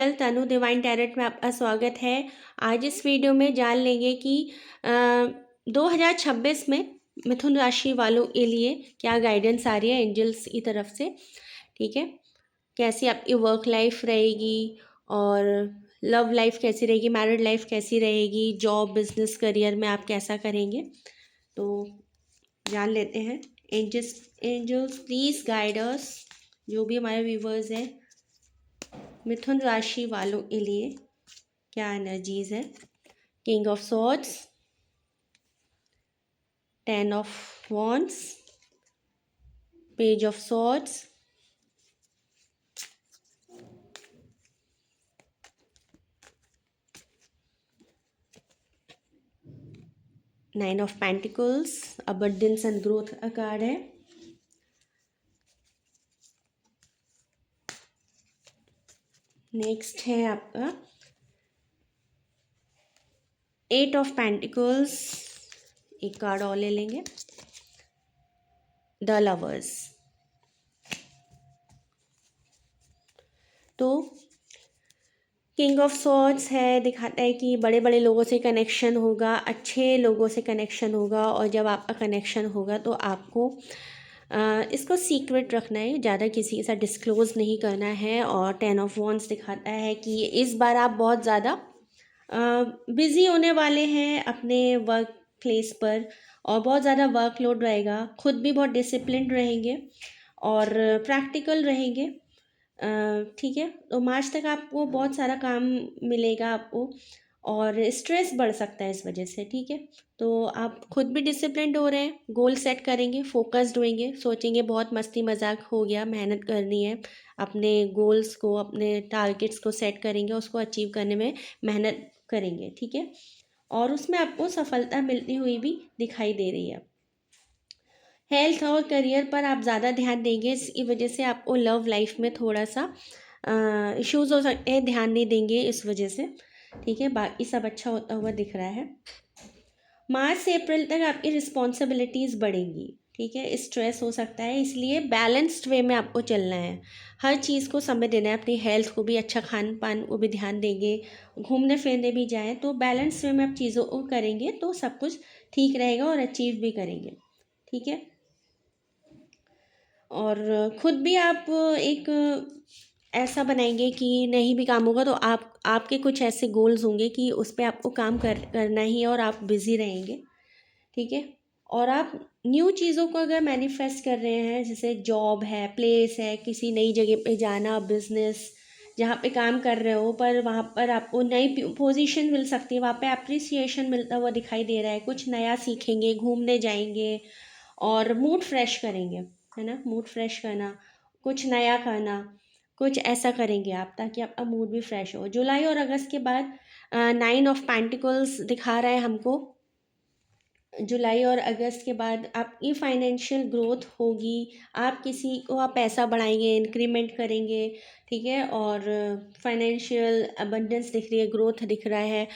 तनु divine tarot में आपका स्वागत है। आज इस वीडियो में जान लेंगे कि 2026 में मिथुन राशि वालों के लिए क्या गाइडेंस आ रही है एंजल्स की तरफ से। ठीक है, कैसी आपकी वर्क लाइफ रहेगी और लव लाइफ कैसी रहेगी, मैरिड लाइफ कैसी रहेगी, जॉब बिजनेस करियर में आप कैसा करेंगे, तो जान लेते हैं। Angels angels please guide us. जो भी हमारे व्यूवर्स हैं, मिथुन राशि वालों के लिए क्या एनर्जीज है। King of swords, 10 of wands, page of swords, 9 of pentacles, abundance and growth का कार्ड है। नेक्स्ट है आपका 8 ऑफ पेंटिकल्स, एक कार्ड और ले लेंगे, द लवर्स। तो किंग ऑफ सॉर्ड्स है, दिखाता है कि बड़े बड़े लोगों से कनेक्शन होगा, अच्छे लोगों से कनेक्शन होगा, और जब आपका कनेक्शन होगा तो आपको इसको सीक्रेट रखना है, ज़्यादा किसी के साथ डिस्क्लोज़ नहीं करना है। और 10 ऑफ वॉन्ड्स दिखाता है कि इस बार आप बहुत ज़्यादा बिज़ी होने वाले हैं अपने वर्क प्लेस पर, और बहुत ज़्यादा वर्कलोड रहेगा। खुद भी बहुत डिसिप्लिन रहेंगे और प्रैक्टिकल रहेंगे। ठीक है, तो मार्च तक आपको बहुत सारा काम मिलेगा आपको, और स्ट्रेस बढ़ सकता है इस वजह से। ठीक है, तो आप खुद भी डिसिप्लिन्ड हो रहे हैं, गोल सेट करेंगे, फोकस्ड होंगे, सोचेंगे बहुत मस्ती मजाक हो गया, मेहनत करनी है, अपने गोल्स को, अपने टारगेट्स को सेट करेंगे, उसको अचीव करने में मेहनत करेंगे। ठीक है, और उसमें आपको सफलता मिलती हुई भी दिखाई दे रही है। हेल्थ और करियर पर आप ज़्यादा ध्यान देंगे, इसकी वजह से आपको लव लाइफ में थोड़ा सा इश्यूज़ हो सकते हैं, ध्यान नहीं देंगे इस वजह से। ठीक है, बाकी सब अच्छा होता हुआ दिख रहा है। मार्च से अप्रैल तक आपकी रिस्पॉन्सिबिलिटीज़ बढ़ेंगी। ठीक है, स्ट्रेस हो सकता है, इसलिए बैलेंस्ड वे में आपको चलना है, हर चीज़ को समय देना है, अपनी हेल्थ को भी, अच्छा खान पान को भी ध्यान देंगे, घूमने फिरने भी जाएं, तो बैलेंस वे में आप चीज़ों को करेंगे तो सब कुछ ठीक रहेगा और अचीव भी करेंगे। ठीक है, और खुद भी आप एक ऐसा बनाएंगे कि नहीं भी काम होगा तो आपके कुछ ऐसे गोल्स होंगे कि उस पर आपको काम करना ही है, और आप बिज़ी रहेंगे। ठीक है, और आप न्यू चीज़ों को अगर मैनिफेस्ट कर रहे हैं, जैसे जॉब है, प्लेस है, किसी नई जगह पे जाना, बिजनेस जहाँ पे काम कर रहे हो, पर वहाँ पर आपको नई पोजीशन मिल सकती है, वहाँ पे अप्रिसिएशन मिलता हुआ दिखाई दे रहा है, कुछ नया सीखेंगे, घूमने जाएंगे और मूड फ्रेश करेंगे, है ना, मूड फ्रेश करना, कुछ नया करना, कुछ ऐसा करेंगे आप ताकि आपका मूड भी फ्रेश हो। जुलाई और अगस्त के बाद 9 ऑफ पेंटिकल्स दिखा रहा है हमको। जुलाई और अगस्त के बाद आपकी फाइनेंशियल ग्रोथ होगी, आप किसी को आप पैसा बढ़ाएंगे, इंक्रीमेंट करेंगे। ठीक है, और फाइनेंशियल अबंडेंस दिख रही है, ग्रोथ दिख रहा है,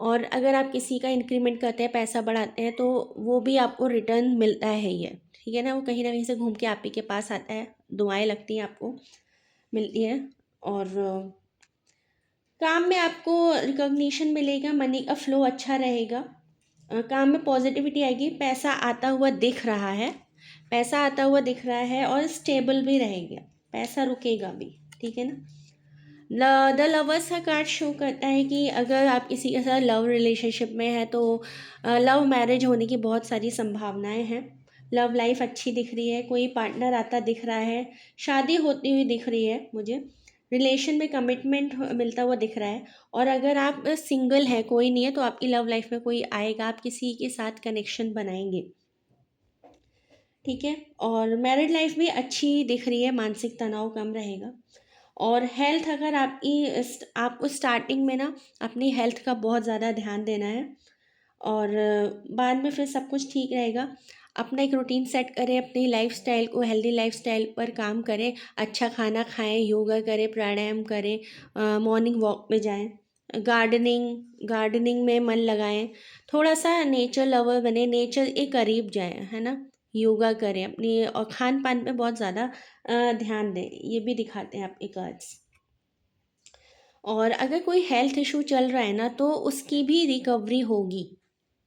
और अगर आप किसी का इंक्रीमेंट करते हैं, पैसा बढ़ाते हैं, तो वो भी आपको रिटर्न मिलता है ही है। ठीक है ना, वो कहीं ना कहीं से घूम के आप ही के पास आता है, दुआएं लगती हैं आपको, मिलती है। और काम में आपको रिकॉग्निशन मिलेगा, मनी का फ्लो अच्छा रहेगा, काम में पॉजिटिविटी आएगी, पैसा आता हुआ दिख रहा है, पैसा आता हुआ दिख रहा है, और स्टेबल भी रहेगा, पैसा रुकेगा भी। ठीक है ना, द लवर्स का कार्ड शो करता है कि अगर आप किसी के साथ लव रिलेशनशिप में है तो लव मैरिज होने की बहुत सारी संभावनाएं हैं। लव लाइफ अच्छी दिख रही है, कोई पार्टनर आता दिख रहा है, शादी होती हुई दिख रही है मुझे, रिलेशन में कमिटमेंट मिलता हुआ दिख रहा है। और अगर आप सिंगल हैं, कोई नहीं है, तो आपकी लव लाइफ में कोई आएगा, आप किसी के साथ कनेक्शन बनाएंगे। ठीक है, और मैरिड लाइफ भी अच्छी दिख रही है, मानसिक तनाव कम रहेगा। और हेल्थ, अगर आपको स्टार्टिंग में ना अपनी हेल्थ का बहुत ज़्यादा ध्यान देना है, और बाद में फिर सब कुछ ठीक रहेगा। अपना एक रूटीन सेट करें, अपनी लाइफस्टाइल को, हेल्दी लाइफस्टाइल पर काम करें, अच्छा खाना खाएं, योगा करें, प्राणायाम करें, मॉर्निंग वॉक पे जाएं, गार्डनिंग में मन लगाएं, थोड़ा सा नेचर लवर बने, नेचर के करीब जाएं, है ना, योगा करें अपनी, और खान पान पे बहुत ज़्यादा ध्यान दें, ये भी दिखाते हैं आपके कार्ड्स। और अगर कोई हेल्थ इशू चल रहा है ना तो उसकी भी रिकवरी होगी,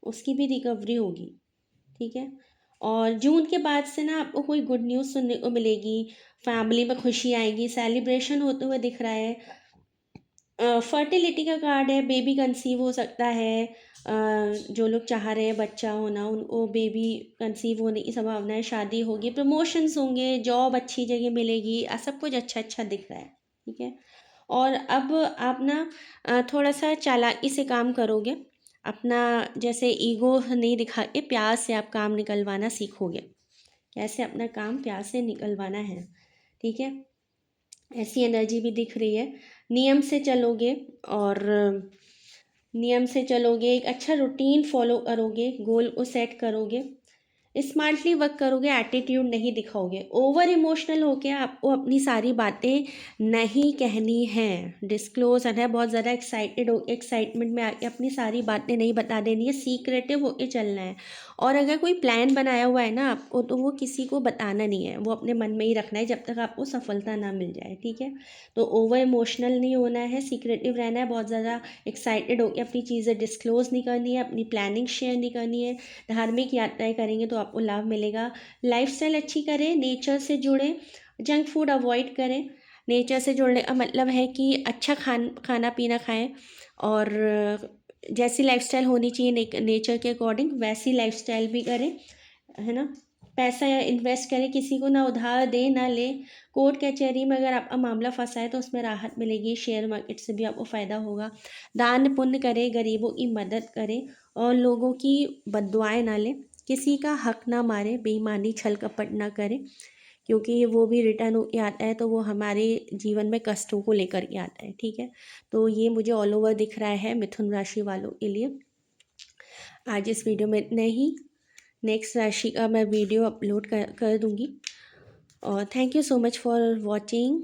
उसकी भी रिकवरी होगी, ठीक है। और जून के बाद से ना आपको कोई गुड न्यूज़ सुनने को मिलेगी, फैमिली में खुशी आएगी, सेलिब्रेशन होते हुए दिख रहा है। फर्टिलिटी का कार्ड है, बेबी कंसीव हो सकता है। जो लोग चाह रहे हैं बच्चा होना उनको बेबी कंसीव होने की संभावना है, शादी होगी, प्रमोशंस होंगे, जॉब अच्छी जगह मिलेगी, सब कुछ अच्छा अच्छा दिख रहा है, ठीक है। और अब आप ना थोड़ा सा चालाकी से काम करोगे, अपना जैसे ईगो नहीं दिखा के प्यार से आप काम निकलवाना सीखोगे, कैसे अपना काम प्यार से निकलवाना है, ठीक है। ऐसी एनर्जी भी दिख रही है। नियम से चलोगे और नियम से चलोगे, एक अच्छा रूटीन फॉलो करोगे, गोल को सेट करोगे, स्मार्टली वर्क करोगे, एटीट्यूड नहीं दिखाओगे। ओवर इमोशनल होके आपको अपनी सारी बातें नहीं कहनी हैं, डिस्क्लोज है बहुत ज़्यादा एक्साइटेड हो, एक्साइटमेंट में आके अपनी सारी बातें नहीं बता देनी है, सीक्रेटिव होके चलना है। और अगर कोई प्लान बनाया हुआ है ना आपको तो वो किसी को बताना नहीं है, वो अपने मन में ही रखना है जब तक आपको सफलता ना मिल जाए, ठीक है। तो ओवर इमोशनल नहीं होना है, सीक्रेटिव रहना है, बहुत ज़्यादा एक्साइटेड होकर अपनी चीज़ें डिस्क्लोज नहीं करनी है, अपनी प्लानिंग शेयर नहीं करनी है। धार्मिक यात्राएं करेंगे तो आपको लाभ मिलेगा। लाइफस्टाइल अच्छी करें, नेचर से जुड़ें, जंक फूड अवॉइड करें। नेचर से जुड़ने का मतलब है कि अच्छा खाना पीना खाएं और जैसी लाइफस्टाइल होनी चाहिए नेचर के अकॉर्डिंग वैसी लाइफस्टाइल भी करें, है ना। पैसा इन्वेस्ट करें, किसी को ना उधार दें ना लें। कोर्ट कचहरी में अगर आपका मामला फंसा है तो उसमें राहत मिलेगी, शेयर मार्केट से भी आपको फ़ायदा होगा। दान पुण्य करें, गरीबों की मदद करें और लोगों की बद्दुआएं ना लें। किसी का हक ना मारे, बेईमानी छल कपट ना करें, क्योंकि वो भी रिटर्न होके आता है तो वो हमारे जीवन में कष्टों को लेकर के आता है, ठीक है। तो ये मुझे ऑल ओवर दिख रहा है मिथुन राशि वालों के लिए। आज इस वीडियो में इतना ही। नेक्स्ट राशि का मैं वीडियो अपलोड कर दूँगी। और thank you so much for watching.